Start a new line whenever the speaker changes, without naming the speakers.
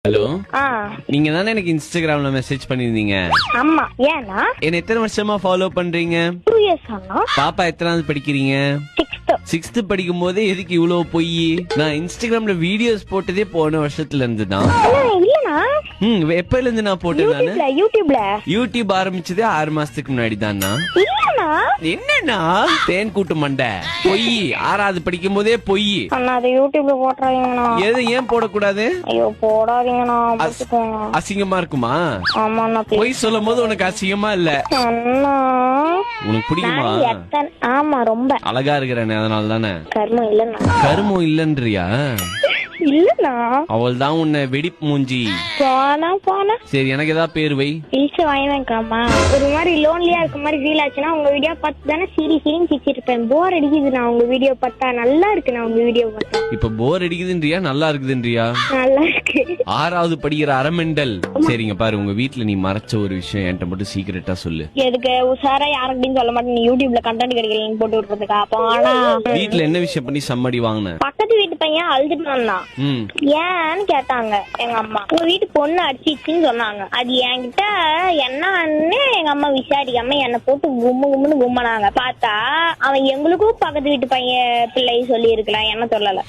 Hello, நீங்க தானே எனக்கு இன்ஸ்டாகிராம்ல மெசேஜ் பண்ணிருந்தீங்க?
ஆமா. ஏன்னா
என்ன எத்தனை வருஷமா ஃபாலோ பண்றீங்க?
2 years ஆனா.
பாப்பா எத்தனாவது படிக்கிறீங்க? 6th படிக்கும் போதே எதுக்கு இவ்வளவு பொய்? நான் இன்ஸ்டாகிராம்ல வீடியோஸ் போட்டதே போன வருஷத்துல இருந்து தான்.
இல்லனா
எப்பல இருந்து நான் போட்டேன்? நானு
யூடியூப்ல
யூடியூப் ஆரம்பிச்சதே 6 மாசத்துக்கு முன்னாடி தான்.
இல்லனா
என்னன்னா தேன் கூட்டு மண்டை பொய். 6வது படிக்கும் போதே பொய்.
அண்ணா அதை யூடியூப்ல போடுறாங்கண்ணா.
எது ஏன் போடக்கூடாது?
ஐயோ போடாதீங்கண்ணா.
அசிங்கமா இருக்குமா?
ஆமாண்ணா.
பொய் சொல்லும் போது உனக்கு அசிங்கமா இல்ல?
அண்ணா
உனக்கு பிடிக்குமா?
ஆமா ரொம்ப
அழகா இருக்கிறேன், அதனால தானே.
கர்மம் இல்லண்ணா.
கருமம் இல்லன்றியா?
இல்லண்ணா.
அவள் தான் உன்னை வெடிப்பு மூஞ்சி.
போனா
சரி, எனக்கு ஏதாவது பேர் வை.
இல்ச வாங்கிக்கலாமா? ஒரு மாதிரி லோன்லியா இருக்க மாதிரி ஃபீல் ஆச்சுன்னா உங்க வீடியோ பார்த்து தானே சீரியஸ் சிரிச்சிருப்பேன். போர் அடிக்குது நான் உங்க வீடியோ பார்த்தா. நல்லா இருக்கு நான் உங்க வீடியோ பார்த்தா.
இப்ப போர் அடிக்குதுன்றியா நல்லா இருக்குதுன்றியா?
நல்லா இருக்கு.
6வது படிக்கிற அரமெண்டல். சரிங்க பாரு, உங்க வீட்டுல நீ மறைச்ச ஒரு விஷயம் என்கிட்ட மட்டும் சீக்கிரட்டா சொல்லு.
எதுக்கு உசாரா யாருக்கிட்டையும் சொல்ல மாட்டேன். நீ யூடியூப்ல கண்டென்ட் கிடைக்கலன்னு போட்டு விட்டுறதுக்கா? ஆனா
வீட்டுல என்ன விஷயம் பண்ணி சம்மடி வாங்கின?
பக்கத்து வீட்டு பையன் அழுதுட்டு வந்தான். ஏன்னு கேட்டாங்க எங்க அம்மா. உங்க வீட்டு பொண்ணு அடிச்சிச்சுன்னு சொன்னாங்க. அது என்கிட்ட என்னன்னு எங்க அம்மா விசாரிக்காம என்ன போட்டு கும்முன்னு கும்மனாங்க. பார்த்தா அவன் எங்களுக்கும் பக்கத்து வீட்டு பையன் பிள்ளை சொல்லி இருக்கலாம், என்ன சொல்லல.